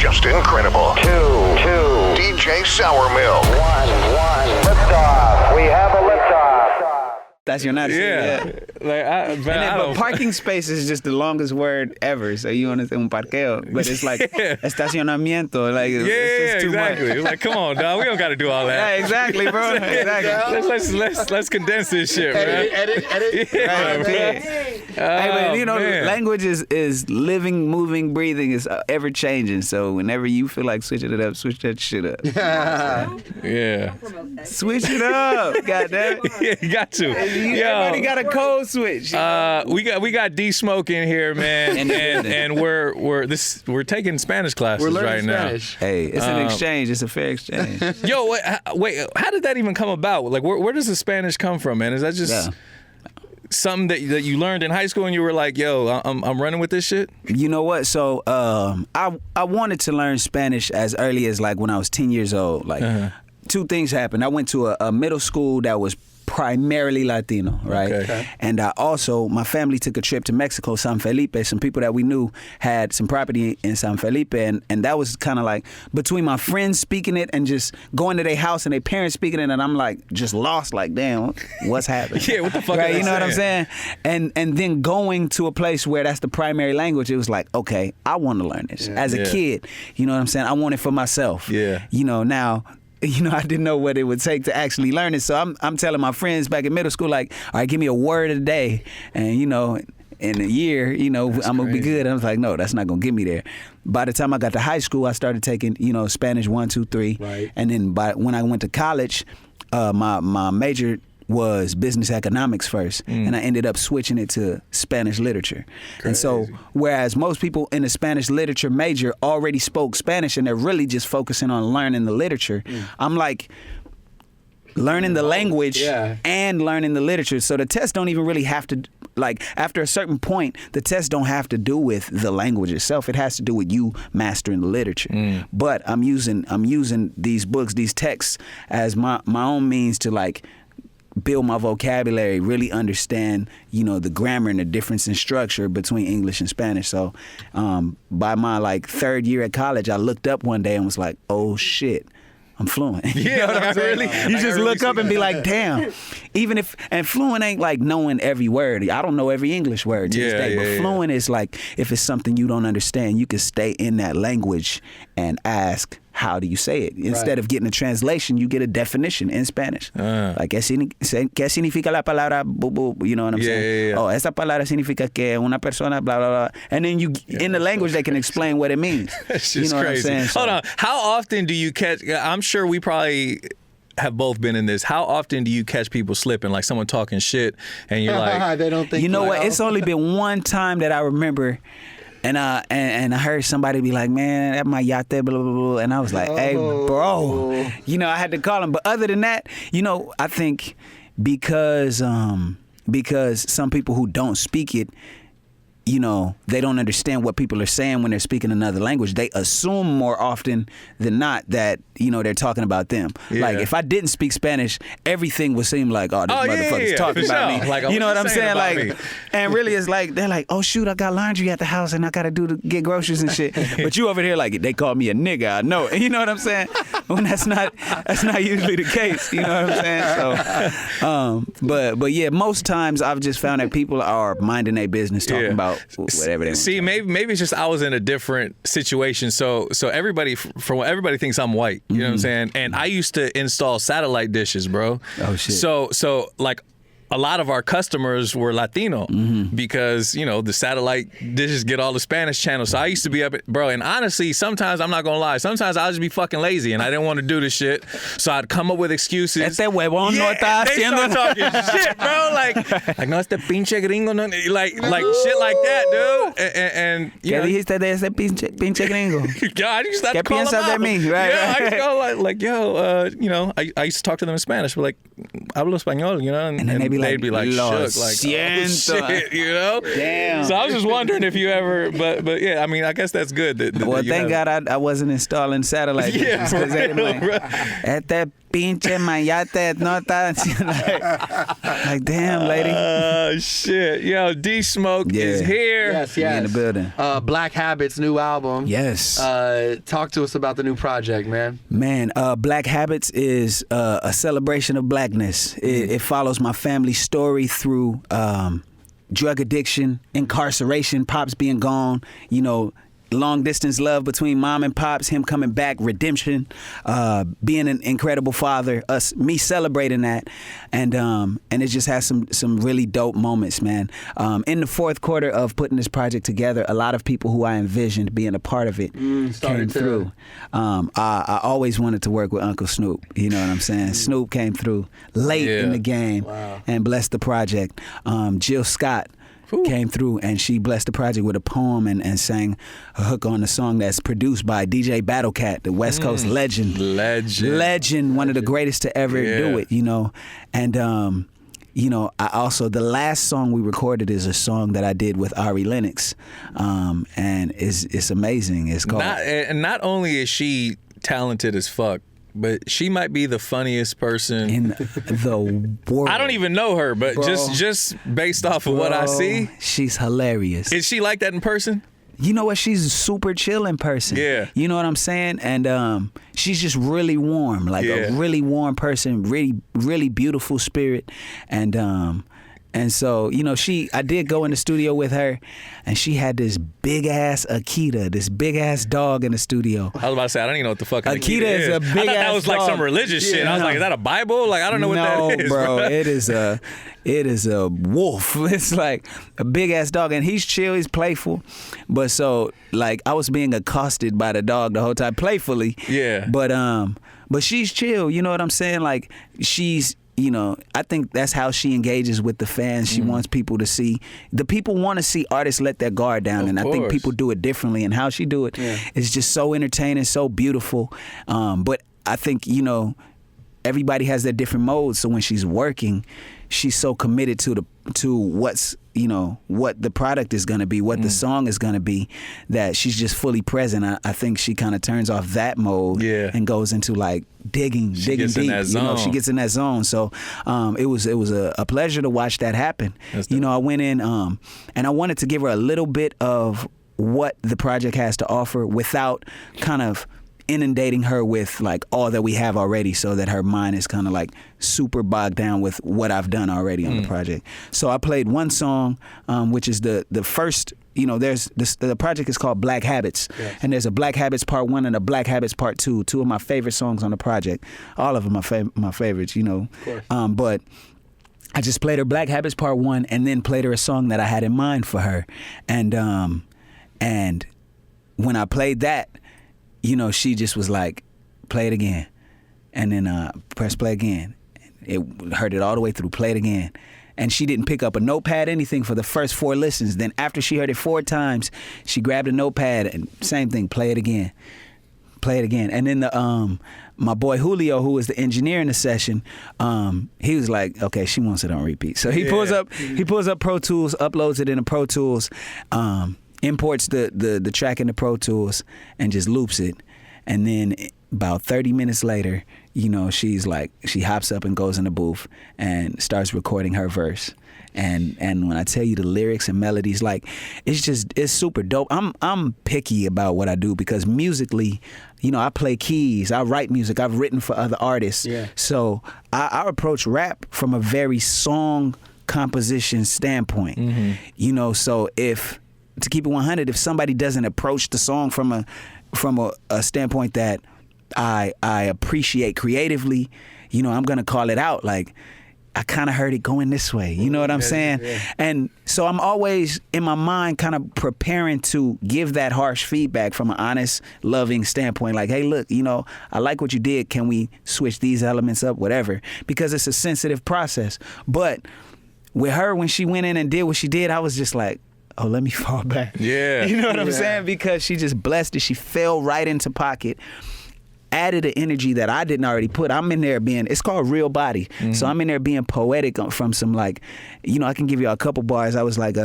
just incredible. Two. DJ Sour Milk. One. Liftoff. We have a liftoff. Estacionarse. Yeah. But parking space is just the longest word ever. So you want to say un parqueo, but it's like estacionamiento. Like it's just too exactly. much. Like, come on, dog. We don't got to do all that. Yeah, exactly, bro. Exactly. Let's condense this shit, man. Edit. Yeah, Right, man. hey, but you know, language is living, moving, breathing, is ever changing. So whenever you feel like switching it up, switch that shit up. Yeah. Switch it up, goddamn. Yeah, you got to. Everybody got a code switch. We got DSmoke in here, man, and we're taking Spanish classes right Spanish. Hey, it's an exchange. It's a fair exchange. Yo, wait, how did that even come about? Like, where does the Spanish come from, man? Is that just something that you learned in high school and you were like, yo, I'm running with this shit? You know what? So I wanted to learn Spanish as early as like when I was 10 years old. Like two things happened. I went to a middle school that was primarily Latino, right? Okay. And also, my family took a trip to Mexico, San Felipe. Some people that we knew had some property in San Felipe, and that was kind of like between my friends speaking it and just going to their house and their parents speaking it, and I'm like just lost, like, damn, what's happening? Yeah, what the fuck? Right? You know what I'm saying? And then going to a place where that's the primary language, it was like, okay, I want to learn this as a kid. You know what I'm saying? I want it for myself. Yeah. You know, now. You know, I didn't know what it would take to actually learn it. So I'm telling my friends back in middle school, like, all right, give me a word a day. And, you know, in a year, you know, I'm going to be good. I was like, no, that's not going to get me there. By the time I got to high school, I started taking, you know, Spanish 1, 2, 3. Right. And then when I went to college, my major was business economics first, and I ended up switching it to Spanish literature. Crazy. And so, whereas most people in the Spanish literature major already spoke Spanish and they're really just focusing on learning the literature, I'm like learning the language and learning the literature. So the tests don't even really have to, like, after a certain point, the tests don't have to do with the language itself. It has to do with you mastering the literature. But I'm using these books, these texts, as my own means to, like, build my vocabulary, really understand, you know, the grammar and the difference in structure between English and Spanish. So by my like third year at college, I looked up one day and was like, oh shit, I'm fluent. You know what I'm saying? You just look up and be like, damn. Even if, and fluent ain't like knowing every word. I don't know every English word to this day, but fluent is like, if it's something you don't understand, you can stay in that language and ask, how do you say it? Instead of getting a translation, you get a definition in Spanish. Like, ¿qué significa la palabra bu, bu? You know what I'm saying? Oh, esa palabra significa que una persona, blah, blah, blah. And then you, in the language, they can explain what it means. That's you just know crazy. What I'm saying? Hold on. How often do you catch, I'm sure we probably have both been in this. How often do you catch people slipping, like someone talking shit, and you're like, they don't think you know what? It's only been one time that I remember. And I heard somebody be like, man, that my yate, blah, blah, blah. And I was like, hey, bro. You know, I had to call him. But other than that, you know, I think because some people who don't speak it, you know, they don't understand what people are saying when they're speaking another language. They assume more often than not that, you know, they're talking about them. Like, if I didn't speak Spanish, everything would seem like, oh, this motherfucker's talking about me. Like, you know what I'm saying? Like, me? And really it's like, they're like, oh, shoot, I got laundry at the house and I got to get groceries and shit. But you over here like, they call me a nigga, I know. And you know what I'm saying? When that's not usually the case. You know what I'm saying? So, but yeah, most times I've just found that people are minding their business, talking about whatever they want. See, maybe it's just I was in a different situation. So everybody thinks I'm white. You know what I'm saying? And I used to install satellite dishes, bro. Oh shit. So like, a lot of our customers were Latino because, you know, the satellite dishes get all the Spanish channels. So I used to be up at, bro, and honestly, sometimes, I'm not going to lie, sometimes I'll just be fucking lazy and I didn't want to do this shit. So I'd come up with excuses. Este huevón no está haciendo. They start talking shit, bro. Like, no, este pinche gringo, no, like shit like that, dude. And you ¿Qué know, dijiste de ese pinche gringo? Yo, I used to ¿Qué piensas de mí? Right. Yeah, I used to go like, yo, you know, I used to talk to them in Spanish, but like, hablo español, you know, and they'd be like, shook, like, oh, shit, you know? Damn. So I was just wondering if you ever, but yeah, I mean, I guess that's good. Well, thank God I wasn't installing satellite. Yeah, because they like, at that pinche mayate nota. Like, damn, lady. Oh, shit. Yo, DSmoke is here. Yes. In the building. Black Habits, new album. Yes. Talk to us about the new project, man. Man, Black Habits is a celebration of blackness. It follows my family's story through drug addiction, incarceration, pops being gone, long distance love between mom and pops, him coming back, redemption, being an incredible father, me celebrating that, and it just has some really dope moments, man. In the fourth quarter of putting this project together, a lot of people who I envisioned being a part of it came through. I always wanted to work with Uncle Snoop. You know what I'm saying? Snoop came through late in the game and blessed the project. Jill Scott came through and she blessed the project with a poem and sang a hook on the song that's produced by DJ Battlecat, the West Coast legend, one of the greatest to ever do it, and I also, the last song we recorded is a song that I did with Ari Lennox, and it's amazing. It's called not only is she talented as fuck, but she might be the funniest person in the world. I don't even know her, but just based off of what I see, she's hilarious. Is she like that in person? You know what? She's a super chill in person. Yeah. You know what I'm saying? And she's just really warm, a really warm person, really, really beautiful spirit. And so, I did go in the studio with her, and she had this big-ass Akita, this big-ass dog in the studio. I was about to say, I don't even know what the fuck Akita is. A big-ass dog. I thought that was like some religious shit. I was like, is that a Bible? Like, I don't know what that is. Bro. It is a wolf. It's like a big-ass dog, and he's chill, he's playful. But so, I was being accosted by the dog the whole time, playfully. Yeah. But she's chill, you know what I'm saying? Like, she's... I think that's how she engages with the fans. She wants people to see. The people want to see artists let their guard down, and I think people do it differently. And how she do it is just so entertaining, so beautiful. But I think everybody has their different modes. So when she's working, she's so committed to what's what the product is going to be, what the song is going to be, that she's just fully present. I think she kind of turns off that mode and goes into digging deep. She gets in that zone. So it was a pleasure to watch that happen. I went in and I wanted to give her a little bit of what the project has to offer without kind of inundating her with all that we have already, so that her mind is kind of super bogged down with what I've done already on the project. So I played one song, which is the first. There's the project is called Black Habits, and there's a Black Habits Part 1 and a Black Habits Part 2. Two of my favorite songs on the project. All of them are my favorites, But I just played her Black Habits Part 1 and then played her a song that I had in mind for her, and when I played that, she just was like, play it again. And then press play again. It heard it all the way through, play it again. And she didn't pick up a notepad, anything for the first 4 listens. Then after she heard it 4 times, she grabbed a notepad and same thing, play it again. Play it again. And then my boy Julio, who was the engineer in the session, he was like, okay, she wants it on repeat. So he pulls up Pro Tools, uploads it into Pro Tools, imports the track into Pro Tools and just loops it. And then about 30 minutes later, she's like, she hops up and goes in the booth and starts recording her verse. And when I tell you the lyrics and melodies, it's super dope. I'm picky about what I do because musically, I play keys, I write music, I've written for other artists. Yeah. So I approach rap from a very song composition standpoint. So to keep it 100, if somebody doesn't approach the song from a standpoint that I appreciate creatively, I'm gonna call it out. I kind of heard it going this way. You know what I'm saying? Yeah. And so I'm always in my mind kind of preparing to give that harsh feedback from an honest, loving standpoint. Like, hey, look, I like what you did. Can we switch these elements up? Whatever. Because it's a sensitive process. But with her, when she went in and did what she did, I was just like, oh, let me fall back. Yeah. You know what I'm saying? Because she just blessed it. She fell right into pocket. Added an energy that I didn't already put. I'm in there it's called Real Body. Mm-hmm. So I'm in there being poetic from some I can give you a couple bars. I was like,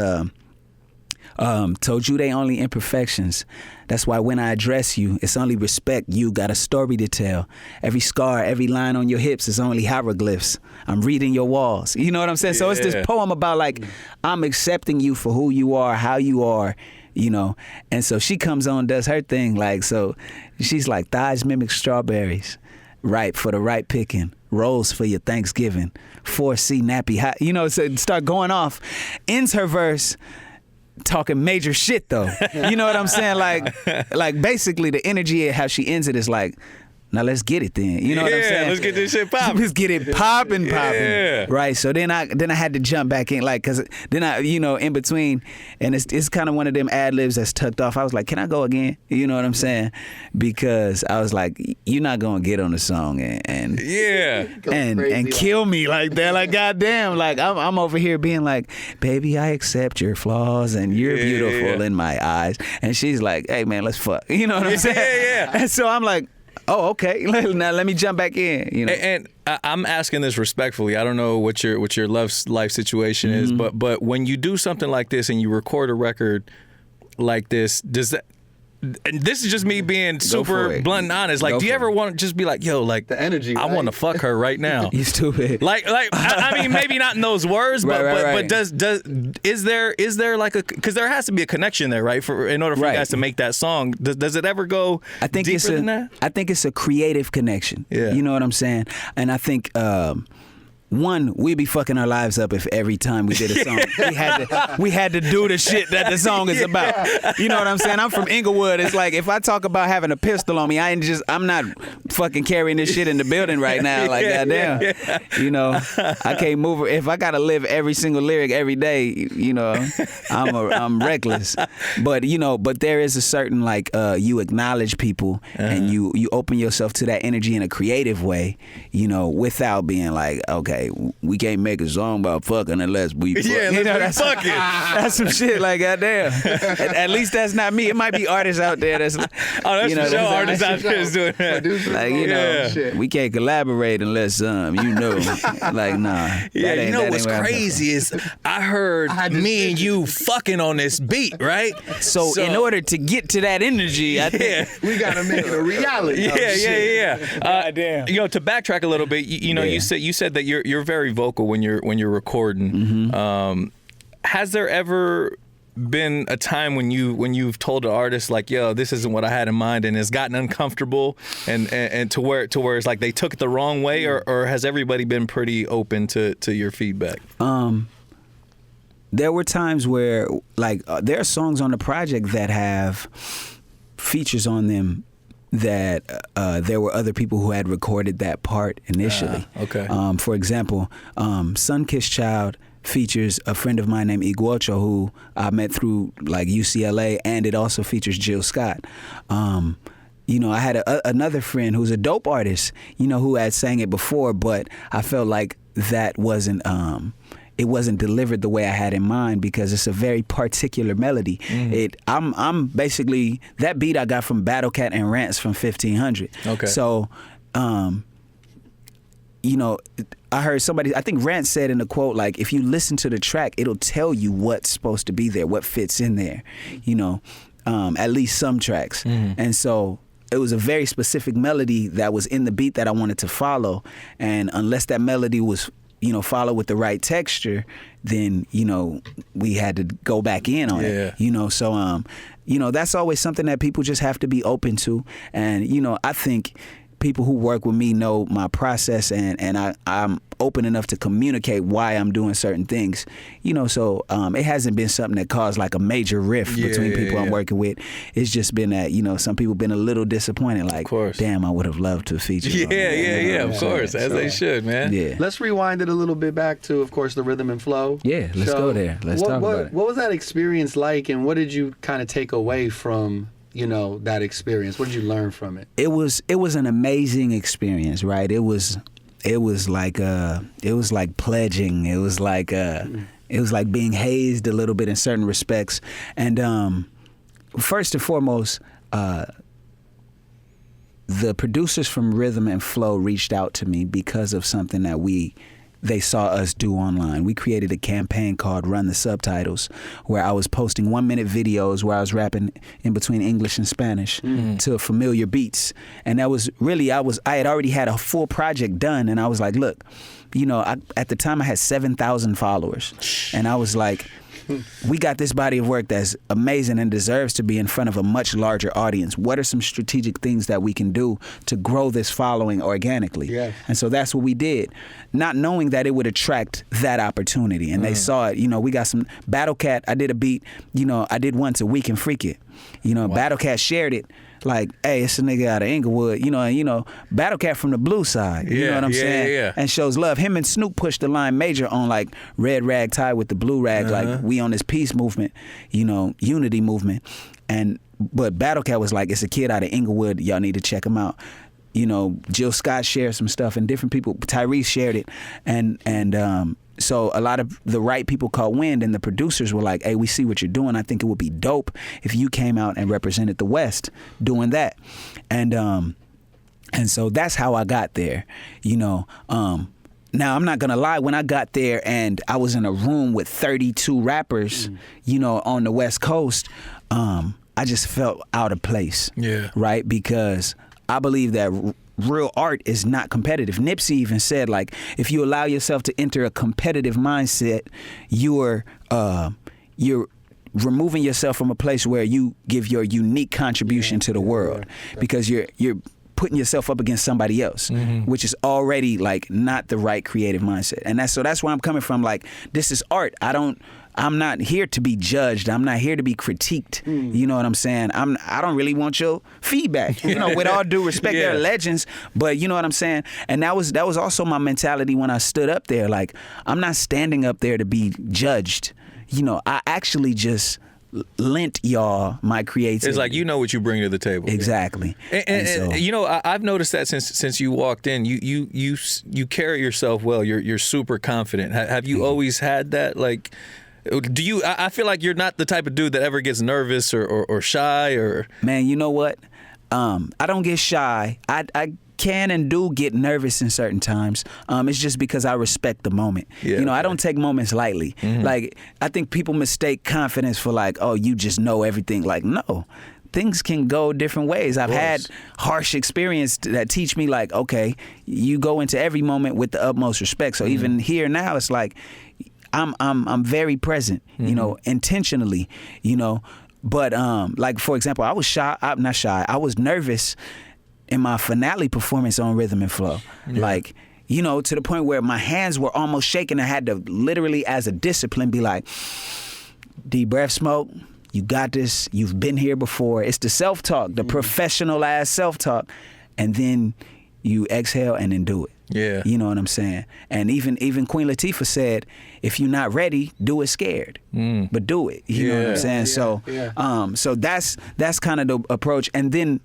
Told you they only imperfections. That's why when I address you, it's only respect. You got a story to tell. Every scar, every line on your hips is only hieroglyphs. I'm reading your walls. You know what I'm saying? So it's this poem about like, I'm accepting you for who you are, how you are, you know. And so she comes on, does her thing. Like, so she's like, thighs mimic strawberries, ripe for the right picking, rolls for your Thanksgiving, 4C nappy hot. You know, so start going off. Ends her verse talking major shit though. You know what I'm saying? Like basically the energy of how she ends it is like, now let's get it then. You know what I'm saying? Let's get this shit popping. Let's get it popping. Yeah. Right. So then I had to jump back in, like, cause then I, you know, in between, and it's kind of one of them ad libs that's tucked off. I was like, can I go again? You know what I'm saying? Because I was like, you're not gonna get on the song and kill me like that. Like, goddamn, like I'm over here being like, baby, I accept your flaws and you're beautiful in my eyes. And she's like, hey man, let's fuck. You know what I'm saying? Yeah. And so I'm like, oh, okay. Now let me jump back in. You know, and I'm asking this respectfully. I don't know what your life situation is, but when you do something like this and you record a record like this, does that? And this is just me being super blunt and honest. Like, do you ever want to just be like, yo, like the energy? I want to fuck her right now. You stupid. Like I mean, maybe not in those words, but is there like a, because there has to be a connection there, right? In order for you guys to make that song, does it ever go deeper than that? I think it's a creative connection. Yeah. You know what I'm saying? And I think one, we'd be fucking our lives up if every time we did a song we had to do the shit that the song is about. You know what I'm saying? I'm from Inglewood. It's like if I talk about having a pistol on me, I'm not fucking carrying this shit in the building right now. Like goddamn, you know, I can't move. If I gotta live every single lyric every day, you know, I'm reckless. But you know, but there is a certain like you acknowledge people and you open yourself to that energy in a creative way, you know, without being like, okay, we can't make a song about fucking unless we fuck. Yeah, you know, let's fuck it. That's some shit like goddamn. At least that's not me. It might be artists out there that's you know, artists out there is doing that. Like, you know, we can't collaborate unless you know, like nah. Yeah, you know what's crazy is I heard me and you fucking on this beat, right? So in order to get to that energy, I think we gotta make it a reality. Yeah. Goddamn. You know, to backtrack a little bit, you know, you said that you're very vocal when you're recording. Has there ever been a time when you've told an artist like, yo, this isn't what I had in mind, and it's gotten uncomfortable and to where it's like they took it the wrong way, or has everybody been pretty open to your feedback? There were times where like there are songs on the project that have features on them that there were other people who had recorded that part initially. Okay. For example, Sunkissed Child features a friend of mine named Iguocho, who I met through like UCLA, and it also features Jill Scott. You know, I had another friend who's a dope artist, you know, who had sang it before, but I felt like that wasn't it wasn't delivered the way I had in mind, because it's a very particular melody. I'm basically, that beat I got from Battle Cat and Rants from 1500. Okay. So, you know, I heard somebody, I think Rance said in the quote, like, if you listen to the track, it'll tell you what's supposed to be there, what fits in there, you know, at least some tracks. And so it was a very specific melody that was in the beat that I wanted to follow. And unless that melody was, you know, follow with the right texture, then, you know, we had to go back in on it, you know. So, you know, that's always something that people just have to be open to. And, you know, I think people who work with me know my process, and I'm open enough to communicate why I'm doing certain things, you know. So it hasn't been something that caused like a major rift between people I'm working with. It's just been that, you know, some people been a little disappointed, like, damn, I would have loved to feature. Of course, as they should, man. Yeah. Let's rewind it a little bit back to, of course, the rhythm and flow. Yeah, let's go there. Let's talk about it. What was that experience like, and what did you kind of take away from, you know, that experience? What did you learn from it? It was an amazing experience, right? It was like pledging. It was like being hazed a little bit in certain respects. And first and foremost, the producers from Rhythm and Flow reached out to me because of something that we they saw us do online. We created a campaign called Run the Subtitles, where I was posting 1-minute videos where I was rapping in between English and Spanish to familiar beats. And that was really, I had already had a full project done, and I was like, look, you know, at the time I had 7,000 followers, and I was like, we got this body of work that's amazing and deserves to be in front of a much larger audience. What are some strategic things that we can do to grow this following organically? Yeah. And so that's what we did, not knowing that it would attract that opportunity. And they saw it. You know, we got some Battle Cat. I did a beat, you know, I did once a week and Freak It. You know, Battle Cat shared it. Like, hey, it's a nigga out of Inglewood, and Battle Cat from the blue side, you know what I'm saying? Yeah. And shows love. Him and Snoop pushed the line major on like red rag tie with the blue rag, like we on this peace movement, you know, unity movement. But Battle Cat was like, it's a kid out of Inglewood, y'all need to check him out. You know, Jill Scott shared some stuff, and different people, Tyrese shared it, and so a lot of the right people caught wind, and the producers were like, hey, we see what you're doing. I think it would be dope if you came out and represented the West doing that. And so that's how I got there, you know. Now, I'm not going to lie, when I got there and I was in a room with 32 rappers, you know, on the West Coast, I just felt out of place, right? Because I believe that real art is not competitive. Nipsey even said, like, if you allow yourself to enter a competitive mindset, you're removing yourself from a place where you give your unique contribution to the world, because you're putting yourself up against somebody else, which is already like not the right creative mindset. And that's where I'm coming from. Like, this is art. I'm not here to be judged. I'm not here to be critiqued. You know what I'm saying? I don't really want your feedback. You know, with all due respect, they're legends, but you know what I'm saying? And that was also my mentality when I stood up there. Like, I'm not standing up there to be judged. You know, I actually just lent y'all my creativity. It's like, you know what you bring to the table. Exactly. And so, you know, I've noticed that since you walked in, you carry yourself well. You're super confident. Have you always had that? Like, do you? I feel like you're not the type of dude that ever gets nervous or shy or. Man, you know what? I don't get shy. I can and do get nervous in certain times. It's just because I respect the moment. I don't take moments lightly. Like, I think people mistake confidence for like, oh, you just know everything. Like, no. Things can go different ways. I've had harsh experience that teach me, like, okay, you go into every moment with the utmost respect. So even here now, it's like, I'm very present, you know, intentionally, you know. But like, for example, I was shy. I'm not shy. I was nervous in my finale performance on Rhythm and Flow. Like, you know, to the point where my hands were almost shaking. I had to literally, as a discipline, be like, deep breath, Smoke. You got this. You've been here before. It's the self-talk, the professional ass self-talk. And then you exhale and then do it. Yeah. You know what I'm saying? And even Queen Latifah said, if you're not ready, do it scared. But do it. You know what I'm saying? So that's kind of the approach. And then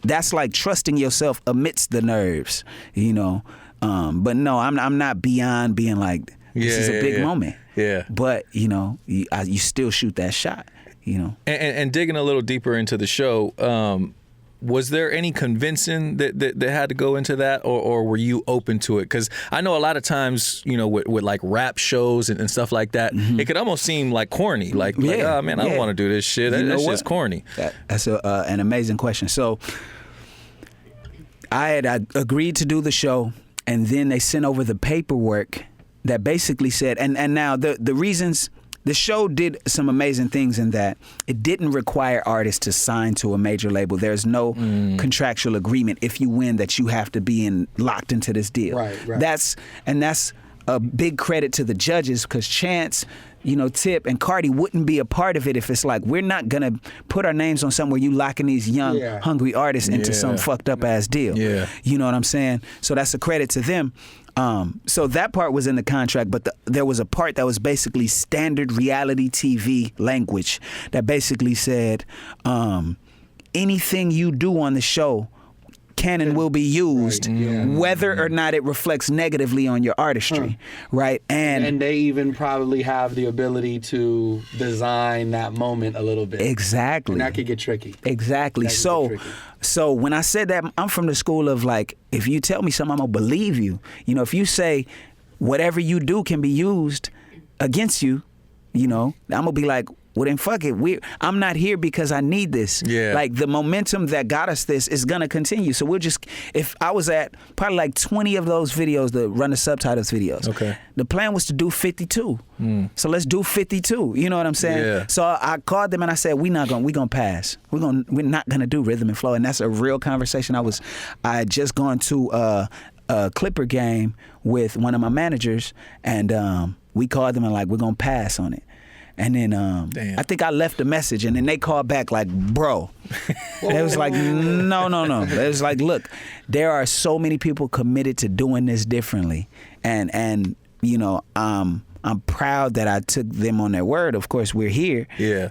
that's like trusting yourself amidst the nerves, you know. But no, I'm not beyond being like, this is a big moment. Yeah. But, you know, you still shoot that shot, you know. And digging a little deeper into the show, was there any convincing that had to go into that, or were you open to it? Because I know a lot of times, you know, with like rap shows and stuff like that, it could almost seem like corny. Like oh man, I don't want to do this shit. That shit's corny. That's an amazing question. So I agreed to do the show, and then they sent over the paperwork that basically said, and now the reasons. The show did some amazing things in that it didn't require artists to sign to a major label. There's no contractual agreement if you win that you have to be locked into this deal. Right. That's a big credit to the judges, because Chance, you know, Tip and Cardi wouldn't be a part of it if it's like, we're not gonna put our names on something where you locking these young, hungry artists into some fucked up ass deal. Yeah. You know what I'm saying? So that's a credit to them. So that part was in the contract, but there was a part that was basically standard reality TV language that basically said, anything you do on the show can and will be used, whether or not it reflects negatively on your artistry, right? And they even probably have the ability to design that moment a little bit. Exactly. And that could get tricky. Exactly. So when I said that, I'm from the school of like, if you tell me something, I'm gonna believe you. You know, if you say, whatever you do can be used against you. You know, I'm gonna be like, well then fuck it. I'm not here because I need this. Yeah. Like the momentum that got us this is gonna continue. So we'll just, if I was at probably like 20 of those videos, the run the subtitles videos. Okay. The plan was to do 52. So let's do 52. You know what I'm saying? Yeah. So I called them and I said, we're gonna pass. We're not gonna do rhythm and flow. And that's a real conversation. I had just gone to a Clipper game with one of my managers, and we called them and like, we're gonna pass on it. And then I think I left a message, and then they called back like, bro. It was like, no. It was like, look, there are so many people committed to doing this differently, and you know, I'm proud that I took them on their word. Of course, we're here. Yeah.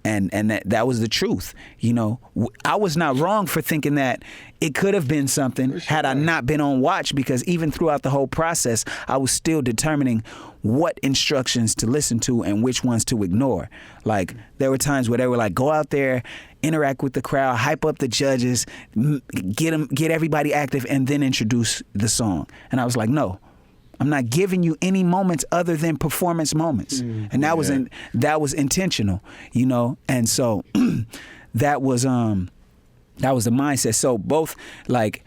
And that was the truth. You know, I was not wrong for thinking that it could have been something had I not been on watch, because even throughout the whole process, I was still determining what instructions to listen to and which ones to ignore. Like, there were times where they were like, go out there, interact with the crowd, hype up the judges, get everybody active, and then introduce the song. And I was like, no. I'm not giving you any moments other than performance moments. And that was intentional, you know? And so that was the mindset. So both like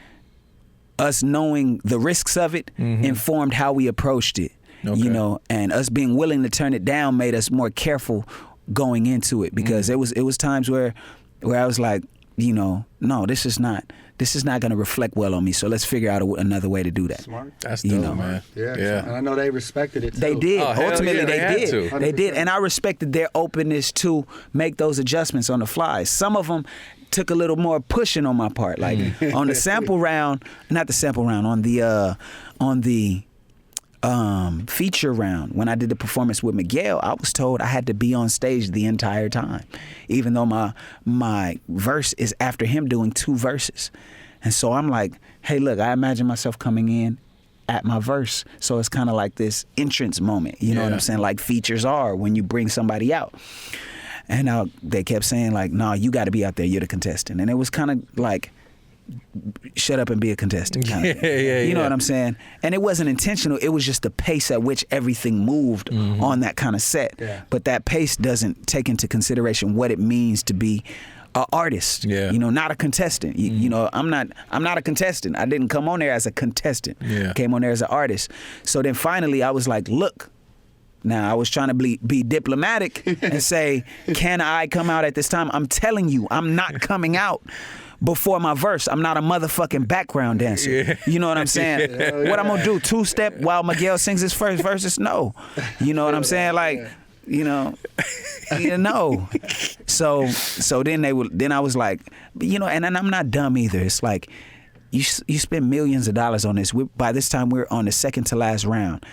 us knowing the risks of it informed how we approached it, you know, and us being willing to turn it down made us more careful going into it, because it was times where I was like, you know, no, this is not going to reflect well on me. So let's figure out another way to do that. Smart. That's dope, man. Yeah. And I know they respected it too. They did. Ultimately, yeah, they did. to. They did. And I respected their openness to make those adjustments on the fly. Some of them took a little more pushing on my part. Like on the sample round, not the sample round, on the feature round, when I did the performance with Miguel, I was told I had to be on stage the entire time, even though my verse is after him doing 2 verses. And so I'm like, hey, look, I imagine myself coming in at my verse. So it's kind of like this entrance moment, you know what I'm saying? Like features are when you bring somebody out. And they kept saying like, no, you got to be out there, you're the contestant. And it was kind of like, shut up and be a contestant kind of thing. You know what I'm saying? And it wasn't intentional. It was just the pace at which everything moved on that kind of set. Yeah. But that pace doesn't take into consideration what it means to be an artist. Yeah. You know, not a contestant. You know, I'm not a contestant. I didn't come on there as a contestant. Yeah. I came on there as an artist. So then finally I was like, look. Now, I was trying to be diplomatic and say, can I come out at this time? I'm telling you, I'm not coming out before my verse. I'm not a motherfucking background dancer. Yeah. You know what I'm saying? What I'm going to do, 2-step while Miguel sings his first verses? No. You know what I'm saying? Like, you know, no. So then I was like, you know, and I'm not dumb either. It's like, you spend millions of dollars on this. By this time, we're on the second to last round.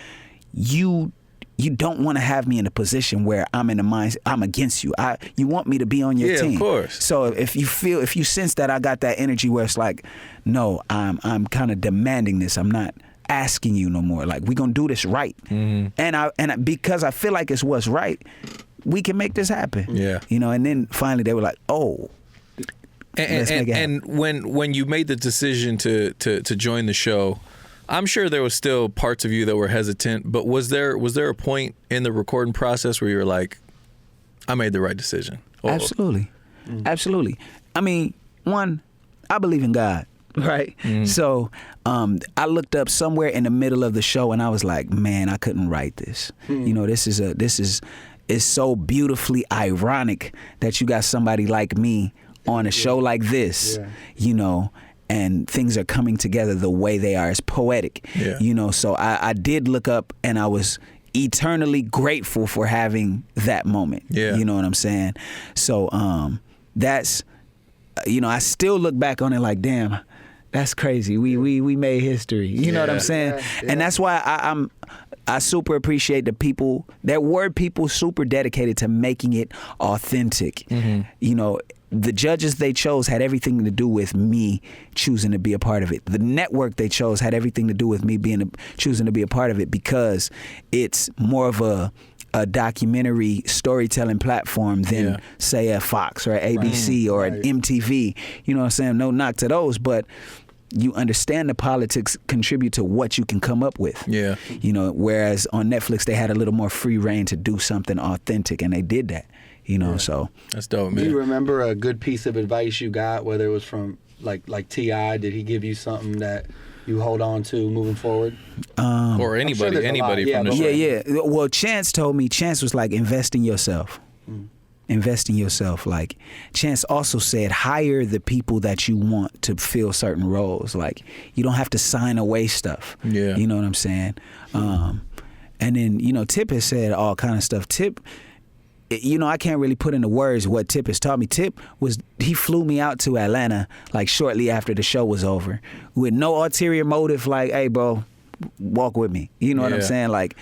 You don't want to have me in a position where I'm in the mind, I'm against you. You want me to be on your team. Yeah, of course. So if you sense that I got that energy where it's like, no, I'm kind of demanding this. I'm not asking you no more. Like, we're going to do this right. And because I feel like it's what's right, we can make this happen. Yeah. You know, and then finally they were like, oh. And when you made the decision to join the show, I'm sure there was still parts of you that were hesitant, but was there a point in the recording process where you were like, I made the right decision? Absolutely. Absolutely. I mean, one, I believe in God, right? So I looked up somewhere in the middle of the show and I was like, man, I couldn't write this. You know, it's so beautifully ironic that you got somebody like me on a show like this, you know, and things are coming together the way they are. It's poetic, you know. So I did look up, and I was eternally grateful for having that moment. Yeah, you know what I'm saying. So that's, you know, I still look back on it like, damn, that's crazy. We made history. You know what I'm saying? And that's why I super appreciate the people. There were people super dedicated to making it authentic. You know. The judges they chose had everything to do with me choosing to be a part of it. The network they chose had everything to do with me choosing to be a part of it, because it's more of a documentary storytelling platform than say a Fox or an ABC or an MTV. You know what I'm saying? No knock to those, but you understand the politics contribute to what you can come up with. Yeah. You know, whereas on Netflix they had a little more free reign to do something authentic, and they did that. You know, so that's dope, man. Do you remember a good piece of advice you got, whether it was from like T.I.? Did he give you something that you hold on to moving forward? Or anybody from the show? Yeah. Well, Chance told me, Chance was like, invest in yourself. Invest in yourself. Like, Chance also said, hire the people that you want to fill certain roles. Like, you don't have to sign away stuff. Yeah. You know what I'm saying? And then, you know, Tip has said all kind of stuff. Tip, you know, I can't really put into words what Tip has taught me. Tip he flew me out to Atlanta like shortly after the show was over with no ulterior motive, like, hey, bro, walk with me. You know what I'm saying? Like,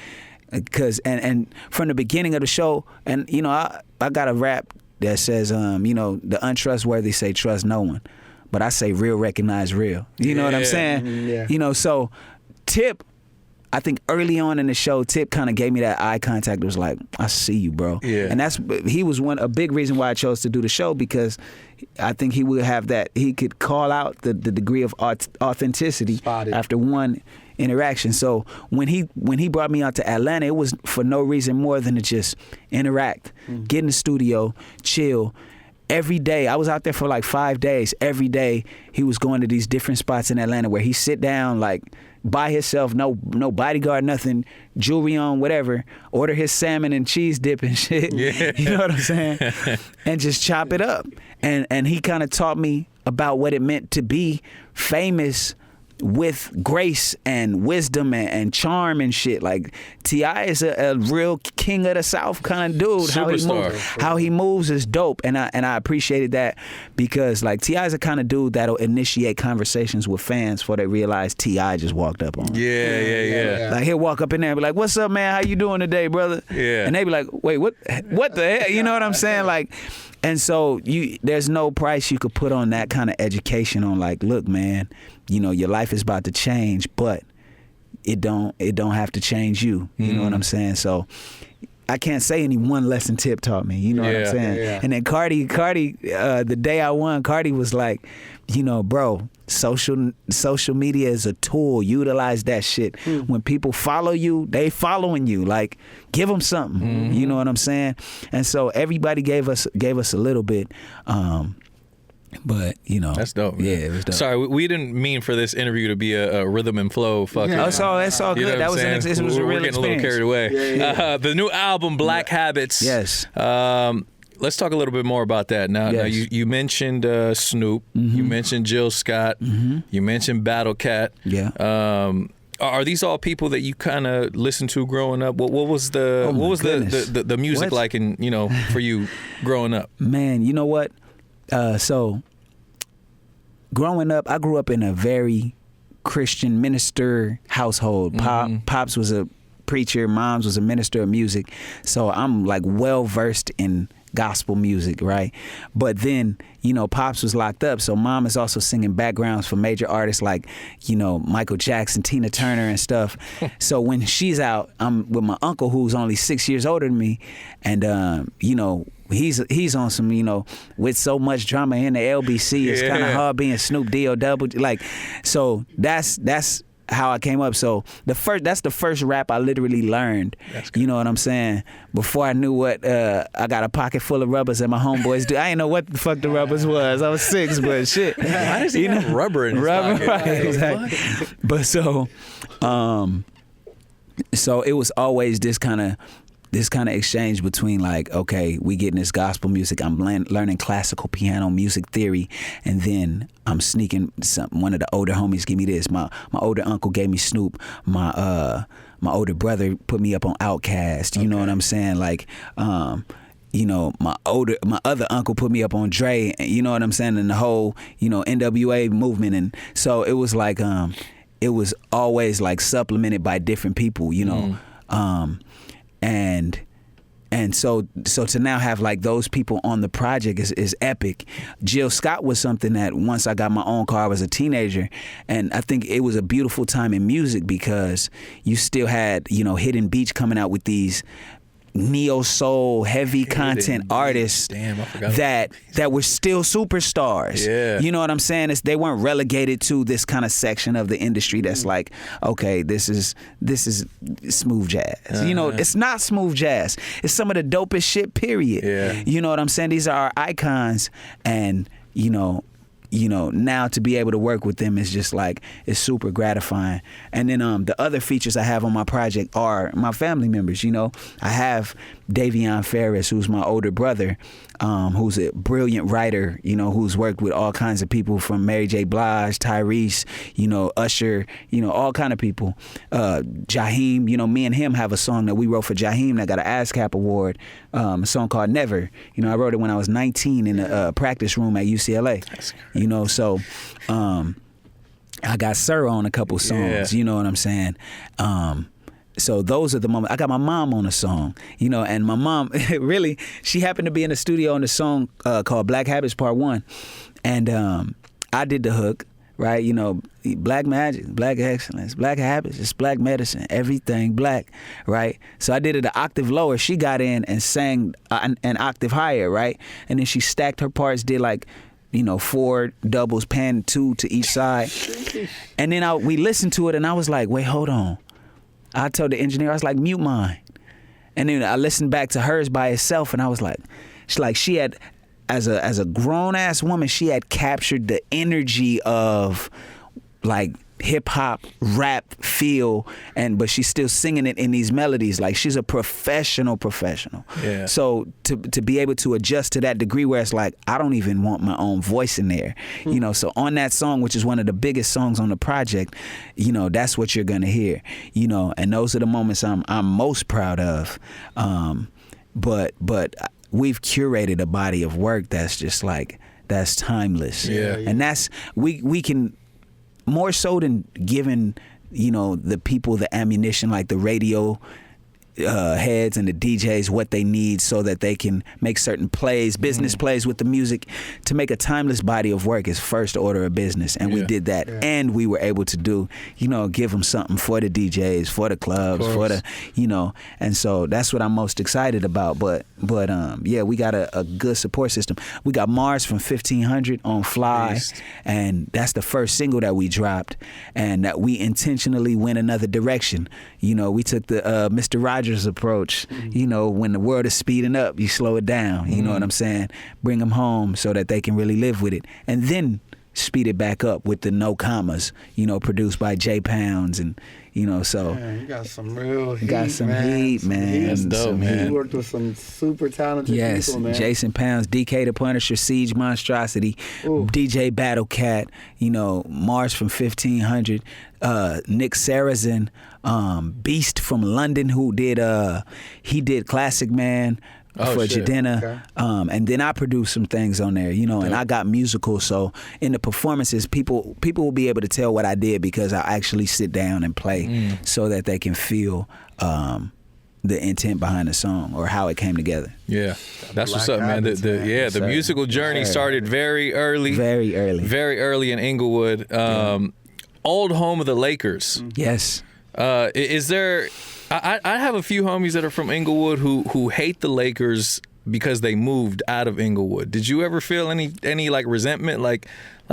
because, and from the beginning of the show, and, you know, I got a rap that says, you know, the untrustworthy say trust no one. But I say real recognize real. You know what I'm saying? Yeah. You know, so Tip, I think early on in the show, Tip kind of gave me that eye contact. It was like, I see you, bro. Yeah. And he was a big reason why I chose to do the show, because I think he would have that, he could call out the degree of authenticity after one interaction. So when he brought me out to Atlanta, it was for no reason more than to just interact, get in the studio, chill. Every day, I was out there for like 5 days. Every day, he was going to these different spots in Atlanta where he sit down like by himself, no bodyguard, nothing, jewelry on, whatever, order his salmon and cheese dip and shit. Yeah. You know what I'm saying? And just chop it up. And he kind of taught me about what it meant to be famous with grace and wisdom and charm and shit. Like, T.I. is a real king of the South kind of dude. Superstar. How he moves is dope, and I appreciated that, because like T.I. is the kind of dude that'll initiate conversations with fans before they realize T.I. just walked up on him. Yeah. Like, he'll walk up in there and be like, "What's up, man? How you doing today, brother?" Yeah. And they be like, "Wait, what the hell?" You know what I'm saying? Like, and so there's no price you could put on that kind of education on, like, look, man, you know, your life is about to change, but it don't have to change you. You know what I'm saying? So I can't say any one lesson Tip taught me. You know what I'm saying? Yeah. And then Cardi, the day I won, Cardi was like, you know, bro, social media is a tool. Utilize that shit. When people follow you, they following you. Like, give them something. You know what I'm saying? And so everybody gave us a little bit. But, you know. That's dope, man. Yeah, it was dope. Sorry, we didn't mean for this interview to be a rhythm and flow fucking. That's all good. You know That was it was a real We're getting a little carried away. Yeah. The new album, Black Habits. Yes. Let's talk a little bit more about that. Now you mentioned Snoop. You mentioned Jill Scott. You mentioned Battle Cat. Yeah. Are these all people that you kind of listened to growing up? What was the the music like in, you know, for you growing up? Man, you know what? So growing up, I grew up in a very Christian minister household. Pops was a preacher, Moms was a minister of music. So I'm like well versed in gospel music, right? But then, you know, Pops was locked up, so Mom is also singing backgrounds for major artists like, you know, Michael Jackson, Tina Turner and stuff. So when she's out, I'm with my uncle who's only 6 years older than me, and you know, he's on some, you know, with so much drama in the LBC, it's kind of hard being Snoop D-O-double, like, so that's how I came up. So that's the first rap I literally learned. You know what I'm saying? Before I knew what I got a pocket full of rubbers and my homeboys do. I didn't know what the fuck the rubbers was. I was 6, but shit. Why does he have rubber in his pocket? Right, exactly. But so it was always this kind of exchange between, like, okay, we getting this gospel music, I'm learning classical piano music theory, and then I'm sneaking one of the older homies give me this. My older uncle gave me Snoop. My older brother put me up on Outkast. You know what I'm saying? Like, you know, my other uncle put me up on Dre. You know what I'm saying? And the whole, you know, NWA movement, and so it was like it was always like supplemented by different people. You know. And so to now have like those people on the project is epic. Jill Scott was something that once I got my own car, I was a teenager, and I think it was a beautiful time in music because you still had, you know, Hidden Beach coming out with these neo soul, heavy content artists that were still superstars. Yeah. You know what I'm saying? They weren't relegated to this kind of section of the industry that's like, okay, this is smooth jazz. You know, it's not smooth jazz. It's some of the dopest shit, period. Yeah. You know what I'm saying? These are our icons, and you know, now to be able to work with them is just like, it's super gratifying. And then the other features I have on my project are my family members. You know, I have Davion Ferris, who's my older brother, who's a brilliant writer, you know, who's worked with all kinds of people from Mary J. Blige, Tyrese, you know, Usher, you know, all kind of people. Jaheim, you know, me and him have a song that we wrote for Jaheim that got an ASCAP award, a song called Never. You know, I wrote it when I was 19 in a practice room at UCLA. You know, so I got Sir on a couple songs, you know what I'm saying? So those are the moments. I got my mom on a song, you know, and my mom, really, she happened to be in the studio on the song called Black Habits Part 1. And I did the hook, right? You know, black magic, black excellence, black habits, it's black medicine, everything black, right? So I did it an octave lower. She got in and sang an octave higher, right? And then she stacked her parts, did like, you know, 4 doubles, pan 2 to each side. And then we listened to it and I was like, wait, hold on. I told the engineer, I was like, mute mine. And then I listened back to hers by itself and I was like, she had, as a grown ass woman, she had captured the energy of like hip hop rap feel, but she's still singing it in these melodies. Like, she's a professional. Yeah. So to be able to adjust to that degree where it's like, I don't even want my own voice in there, you know. So on that song, which is one of the biggest songs on the project, you know, that's what you're gonna hear, you know. And those are the moments I'm most proud of. But we've curated a body of work that's just like, that's timeless. Yeah. And that's we can, more so than giving, you know, the people the ammunition, like the radio heads and the DJs, what they need so that they can make certain plays, business plays with the music. To make a timeless body of work is first order of business, and we did that. And we were able to do, you know, give them something for the DJs, for the clubs, for the, you know. And so that's what I'm most excited about. But yeah, we got a good support system. We got Mars from 1500 on Fly, and that's the first single that we dropped, and that we intentionally went another direction. You know, we took the Mr. Rogers approach. You know, when the world is speeding up, you slow it down. You know what I'm saying? Bring them home so that they can really live with it, and then speed it back up with the no commas. You know, produced by J Pounds, and you know, so man, you got some real heat, got some heat, man. That's dope, man. You worked with some super talented people, man. Jason Pounds, DK the Punisher, Siege Monstrosity, DJ Battle Cat, you know, Mars from 1500, Nick Sarazin, Beast from London, who did he did Classic Man for Jadena. And then I produced some things on there, you know, and I got musical. So in the performances, people will be able to tell what I did because I actually sit down and play so that they can feel the intent behind the song or how it came together. Yeah, that's what's up, man. The musical journey started very early in Inglewood. Old home of the Lakers. Yes. Is there? I have a few homies that are from Inglewood who hate the Lakers because they moved out of Inglewood. Did you ever feel any like resentment? Like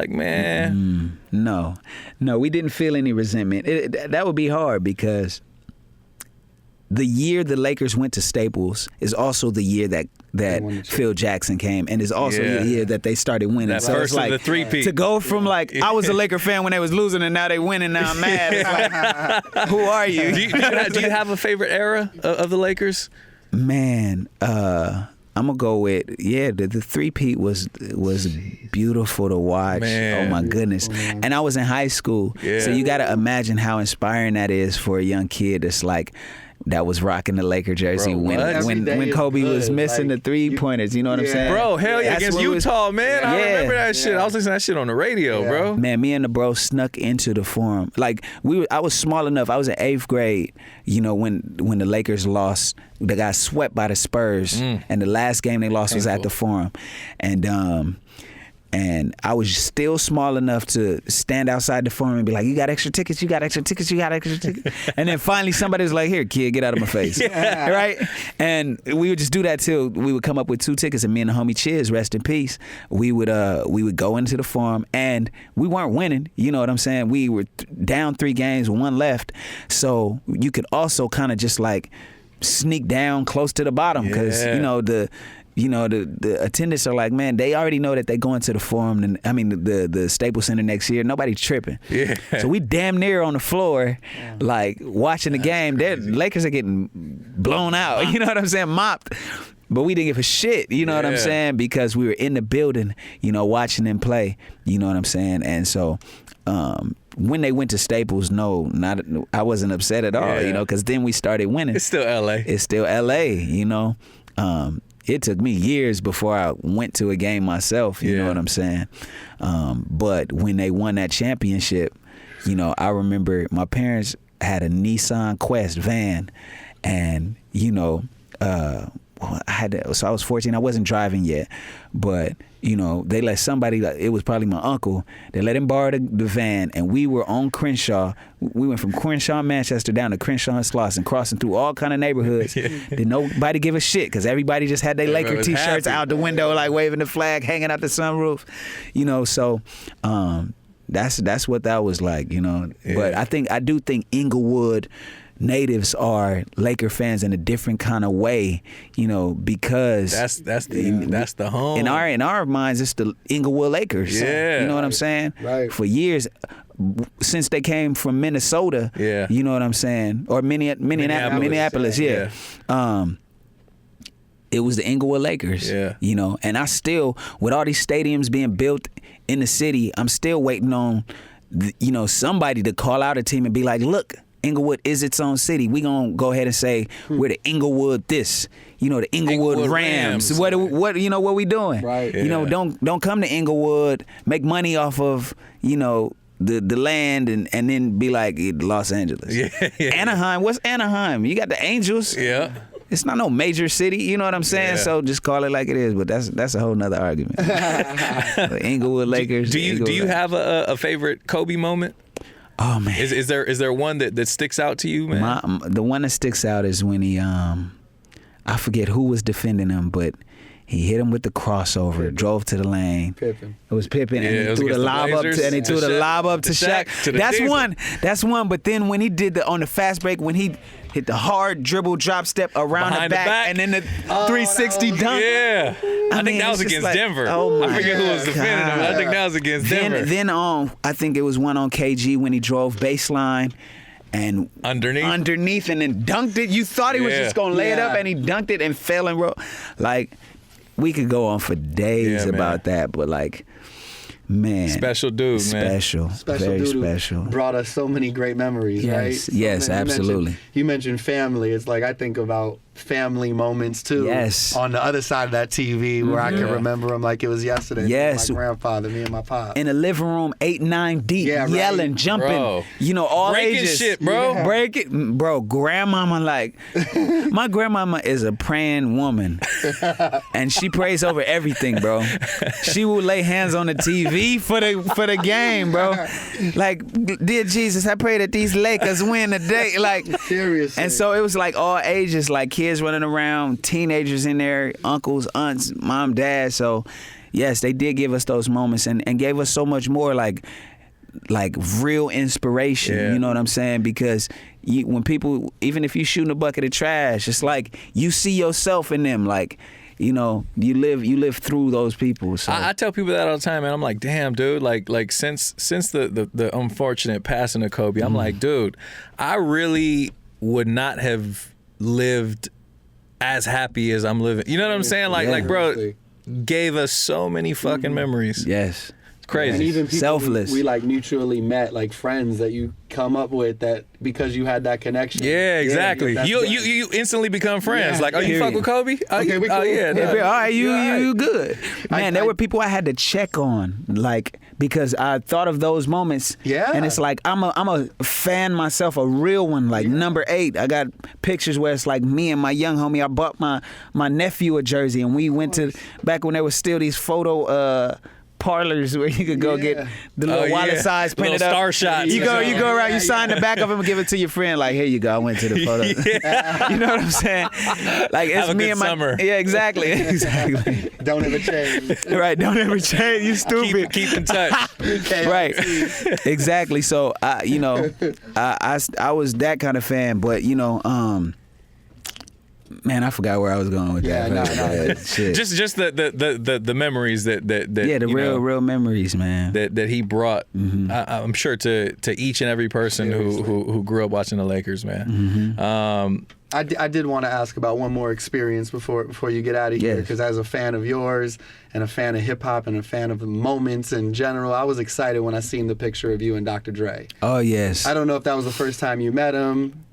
man? No, we didn't feel any resentment. That would be hard because the year the Lakers went to Staples is also the year that Phil Jackson came, and is also the year that they started winning. That so first it's like of the three-peat. To go from like I was a Laker fan when they was losing, and now they winning. Now I'm mad. It's like, who are you? Do you have a favorite era of the Lakers? Man, I'm gonna go with the three-peat was beautiful to watch. Man. Oh my goodness. And I was in high school, so you got to imagine how inspiring that is for a young kid that's like that was rocking the Laker jersey when Kobe was missing the 3-pointers. You know what I'm saying? Bro, hell yeah, against Utah, man. I remember that shit. I was listening to that shit on the radio, bro. Man, me and the bro snuck into the Forum. Like I was small enough. I was in 8th grade. You know, when the Lakers lost, they got swept by the Spurs, and the last game they lost was at the Forum, and And I was still small enough to stand outside the forum and be like, you got extra tickets, you got extra tickets, you got extra tickets. And then finally somebody was like, here, kid, get out of my face. Right? And we would just do that till we would come up with 2 tickets, and me and the homie Chiz, rest in peace, we would go into the forum, and we weren't winning, you know what I'm saying? We were down 3 games, 1 left. So you could also kind of just like sneak down close to the bottom, because the attendants are like, man, they already know that they going to the forum, and I mean the Staples Center next year. Nobody's tripping. Yeah. So we damn near on the floor, like watching the game. The Lakers are getting blown out. You know what I'm saying? Mopped. But we didn't give a shit. You know what I'm saying? Because we were in the building, you know, watching them play. You know what I'm saying? And so when they went to Staples, I wasn't upset at all. You know, because then we started winning. It's still LA. It's still LA. You know. It took me years before I went to a game myself, you know what I'm saying? But when they won that championship, you know, I remember my parents had a Nissan Quest van, and, you know, so I was 14, I wasn't driving yet, but, you know, they let somebody, it was probably my uncle, they let him borrow the van, and we were on Crenshaw. We went from Crenshaw, Manchester down to Crenshaw and Slauson, crossing through all kind of neighborhoods. Did nobody give a shit, because everybody just had their Laker t-shirts out the window, like waving the flag, hanging out the sunroof, you know, so that's what that was like, you know. But I do think Inglewood natives are Laker fans in a different kind of way, you know, because that's the home. In our minds, it's the Inglewood Lakers. Yeah, you know what I'm saying? Right. For years, since they came from Minnesota. Yeah. You know what I'm saying? Or Minneapolis. Yeah. It was the Inglewood Lakers. Yeah. You know, and I still, with all these stadiums being built in the city, I'm still waiting on, somebody to call out a team and be like, look, Inglewood is its own city. We gonna go ahead and say we're the Inglewood this, the Inglewood Rams. What we doing? Right. Yeah. Don't come to Inglewood, make money off of the land and then be like Los Angeles. Yeah. Anaheim. What's Anaheim? You got the Angels. Yeah. It's not no major city, you know what I'm saying? Yeah. So just call it like it is. But that's a whole nother argument. The Inglewood Lakers. Do you have a favorite Kobe moment? Oh man, is there one that sticks out to you, man? The one that sticks out is when he I forget who was defending him, but he hit him with the crossover, drove to the lane. Pippen. It was Pippen, and he threw the lob up to Shaq. That's one. But then when he did on the fast break, when he hit the hard dribble drop step around the back, and then the 360 dunk. Yeah, I think that was against Denver. I forget who was defending him. I think that was against Denver. Then I think it was one on KG when he drove baseline. And underneath, and then dunked it. You thought he was just gonna lay it up, and he dunked it and fell and rolled. Like, we could go on for days about that, but like, man, special dude, man. Special, very dude special. Brought us so many great memories, right? Yes, absolutely. You mentioned family. It's like I think about family moments too. Yes. On the other side of that TV, where I can remember them like it was yesterday. Yes. My grandfather, me and my pop. In the living room, 8, 9 deep, yelling, jumping. Bro. All breaking ages. Shit, bro. Yeah. Break it, bro. Grandmama, my grandmama is a praying woman, and she prays over everything, bro. She will lay hands on the TV for the game, bro. Like, dear Jesus, I pray that these Lakers win today. Like, seriously. And so it was like all ages, like kids running around, teenagers in there, uncles, aunts, mom, dad. So yes, they did give us those moments and gave us so much more like real inspiration. Yeah. You know what I'm saying? Because when people, even if you shooting a bucket of trash, it's like you see yourself in them. Like, you live through those people. So I tell people that all the time, man. I'm like, damn, dude. Like since the unfortunate passing of Kobe, I'm like, dude, I really would not have lived as happy as I'm living. You know what I'm saying? Like, bro, gave us so many fucking memories. Yes. It's crazy. And even people selfless. We like mutually met, like friends that you come up with that because you had that connection. Yeah, exactly. You instantly become friends. Like, you fuck with Kobe? Okay, we cool. All right, you good. Man, there were people I had to check on, like, because I thought of those moments. Yeah. And it's like, I'm a fan myself, a real one, like number 8. I got pictures where it's like me and my young homie, I bought my nephew a jersey, and we went to, back when there was still these photo parlors where you could go get the little wallet size printed little up. star shots. You go around, you sign the back of them and give it to your friend. Like, here you go. I went to the photo. You know what I'm saying? Like, it's Have a me good and my summer. Yeah, exactly. Don't ever change. Right. Don't ever change. You stupid. Keep in touch. Right. Exactly. So I was that kind of fan, but man, I forgot where I was going with that. No. Shit. Just the memories that the real memories, man. That he brought. I'm sure to each and every person who grew up watching the Lakers, man. I did want to ask about one more experience before you get out of here, because as a fan of yours and a fan of hip hop and a fan of the moments in general, I was excited when I seen the picture of you and Dr. Dre. Oh yes. I don't know if that was the first time you met him.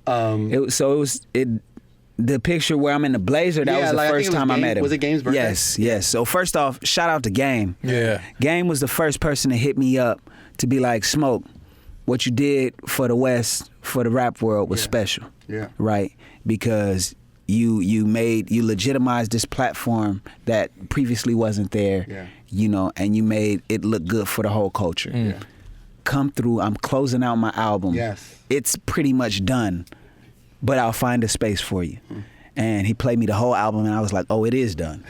The picture where I'm in the blazer, that was the first time I met him. Was it Game's birthday? Yes. So first off, shout out to Game. Yeah. Game was the first person to hit me up to be like, Smoke, what you did for the West, for the rap world was special. Yeah. Right? Because you legitimized this platform that previously wasn't there. Yeah. And you made it look good for the whole culture. Yeah. Come through, I'm closing out my album. Yes. It's pretty much done, but I'll find a space for you. And he played me the whole album, and I was like, oh, it is done.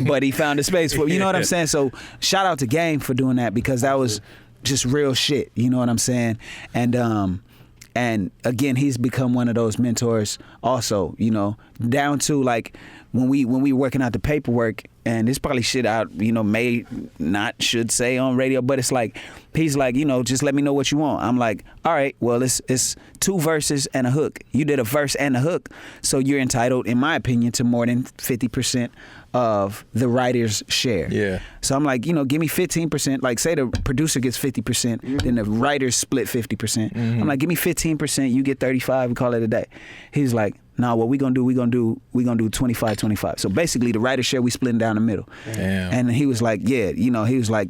But he found a space for me. You know what I'm saying? So shout out to Game for doing that, because that was just real shit. You know what I'm saying? And again, he's become one of those mentors also, down to like when we were working out the paperwork, and it's probably shit I, should say on radio, but it's like, he's like, just let me know what you want. I'm like, all right, well, it's 2 verses and a hook. You did a verse and a hook, so you're entitled, in my opinion, to more than 50% of the writer's share. Yeah. So I'm like, give me 15%. Like, say the producer gets 50%, then the writers split 50%. I'm like, give me 15%, you get 35, we call it a day. He's like, nah, what we gonna do 25-25. So basically the writer's share, we splitting down the middle. Damn. And he was like, he was like,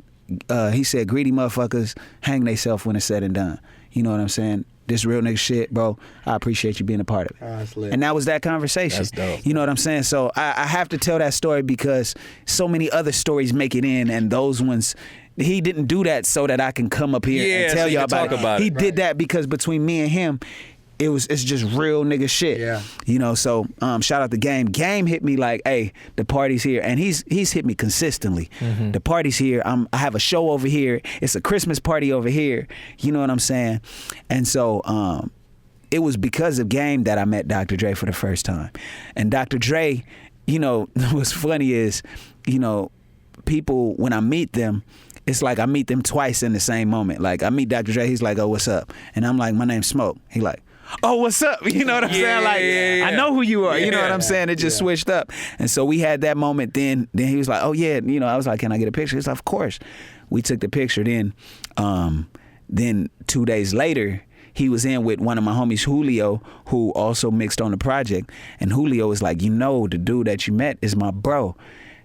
he said, greedy motherfuckers hang theyself when it's said and done. You know what I'm saying? This real nigga shit, bro. I appreciate you being a part of it. That's lit. And that was that conversation. That's dope. You know what I'm saying? So I have to tell that story because so many other stories make it in, and those ones, he didn't do that so that I can come up here and tell y'all about it. He did that because between me and him, it's just real nigga shit. Yeah. So shout out to Game. Game hit me like, hey, the party's here. And he's hit me consistently. The party's here. I have a show over here. It's a Christmas party over here. You know what I'm saying? And so it was because of Game that I met Dr. Dre for the first time. And Dr. Dre, what's funny is, people, when I meet them, it's like I meet them twice in the same moment. Like I meet Dr. Dre, he's like, oh, what's up? And I'm like, my name's Smoke. He like, oh, what's up? You know what I'm saying? Like, I know who you are. You know what I'm saying? It just switched up. And so we had that moment. Then he was like, oh, yeah. I was like, can I get a picture? He's like, of course. We took the picture. Then 2 days later, he was in with one of my homies, Julio, who also mixed on the project. And Julio was like, the dude that you met is my bro.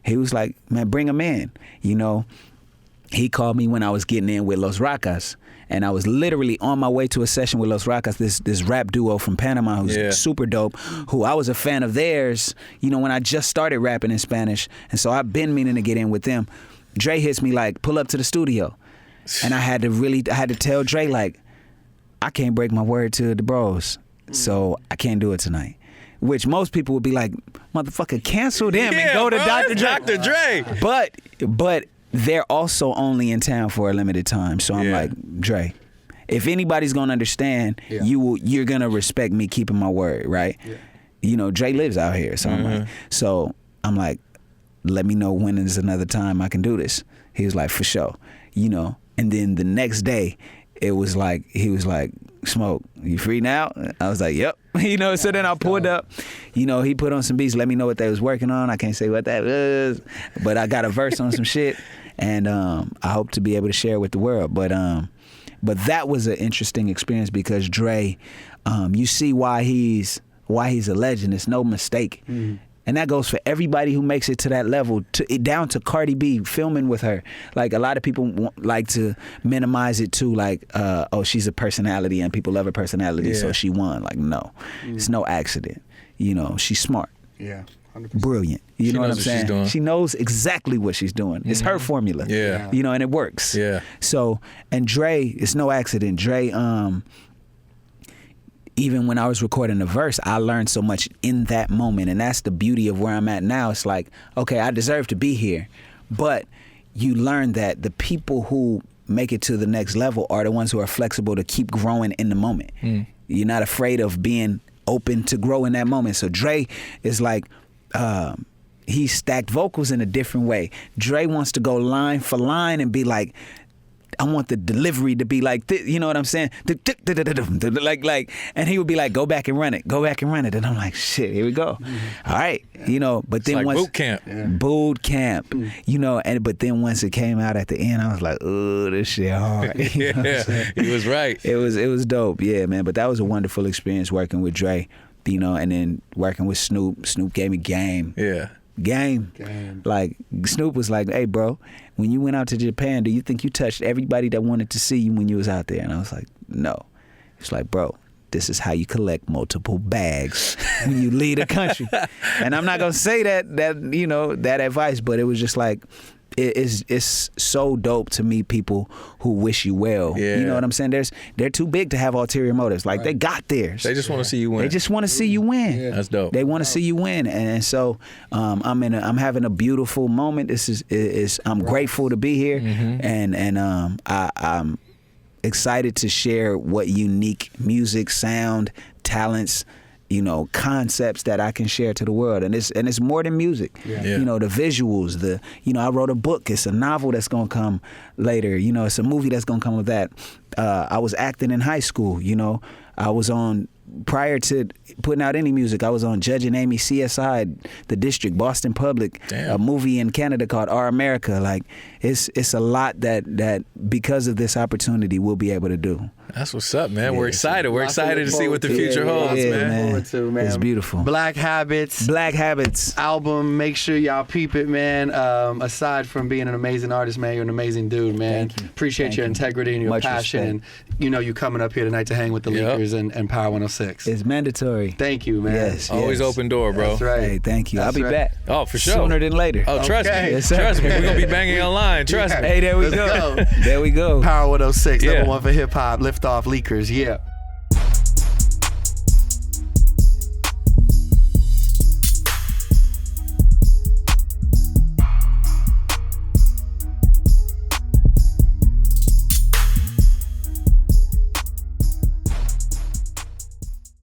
He was like, man, bring him in. He called me when I was getting in with Los Racas. And I was literally on my way to a session with Los Racas, this rap duo from Panama who's super dope, who I was a fan of theirs, when I just started rapping in Spanish. And so I've been meaning to get in with them. Dre hits me like, pull up to the studio. And I had to tell Dre, like, I can't break my word to the bros, so I can't do it tonight. Which most people would be like, motherfucker, cancel them and go to Dr. Dre. Dr. Dre. But they're also only in town for a limited time. So I'm like, Dre, if anybody's gonna understand, you're gonna respect me keeping my word, right? Yeah. Dre lives out here. So I'm like, let me know when is another time I can do this. He was like, for sure. And then the next day, he was like, Smoke, you free now? I was like, yep. So then I pulled up, he put on some beats, let me know what they was working on. I can't say what that was, but I got a verse on some shit, and I hope to be able to share it with the world. But that was an interesting experience because Dre, you see why he's a legend. It's no mistake. And that goes for everybody who makes it to that level, down to Cardi B filming with her. Like, a lot of people like to minimize it too, like, oh, she's a personality and people love her personality, so she won. Like, no, it's no accident. She's smart. Yeah, brilliant. You know what I'm saying? She's doing. She knows exactly what she's doing. It's her formula. Yeah. You know, and it works. Yeah. So, and Dre, it's no accident. Dre, even when I was recording the verse, I learned so much in that moment. And that's the beauty of where I'm at now. It's like, okay, I deserve to be here. But you learn that the people who make it to the next level are the ones who are flexible to keep growing in the moment. You're not afraid of being open to grow in that moment. So Dre is like, he stacked vocals in a different way. Dre wants to go line for line and be like, I want the delivery to be like this, you know what I'm saying? Like, and he would be like, go back and run it, go back and run it. And I'm like, shit, here we go. All right, you know, but then like once boot camp. Boot camp, you know, but then once it came out at the end, I was like, oh, this shit hard. You know he was right. It was dope, yeah, man. But that was a wonderful experience working with Dre, you know, and then working with Snoop. Snoop gave me game. Yeah. Game. Like, Snoop was like, hey, bro, when you went out to Japan, do you think you touched everybody that wanted to see you when you was out there? And I was like, no. It's like, bro, this is how you collect multiple bags when you leave a country. And I'm not going to say that, you know, that advice, but it was just like, it's so dope to meet people who wish you well. Yeah. You know what I'm saying? They're too big to have ulterior motives. Like, they got theirs. They just want to see you win. They just want to see you win. Yeah. That's dope. They want to see you win, and so I'm having a beautiful moment. This is I'm grateful to be here, and I'm excited to share what unique music, sound, talents, you know, concepts that I can share to the world. And it's more than music. Yeah. You know, the visuals, I wrote a book. It's a novel that's gonna come later. You know, it's a movie that's gonna come with that. I was acting in high school, you know. I was on, prior to putting out any music, I was on Judge and Amy, CSI, The District, Boston Public, a movie in Canada called Our America. Like, it's a lot that because of this opportunity we'll be able to do. That's what's up, man. Yeah, We're excited. We're excited to see what the future holds, man. It's beautiful. Black Habits album. Make sure y'all peep it, man. Aside from being an amazing artist, man, you're an amazing dude, man. Thank you. Appreciate your integrity and your Much passion, respect. and you know you coming up here tonight to hang with the Lakers and Power 106. It's mandatory. Thank you, man. Yes. Always open door, bro. That's right. Hey, thank you. That's I'll be right. back. Oh, for sure. Sooner than later. Oh, trust Okay. me. Yes, sir. Trust me. We're going to be banging online. Trust me. Hey, there we Let's go. go. There we go. Power 106, Yeah. number one for hip hop. Liftoff, Lakers. Yeah.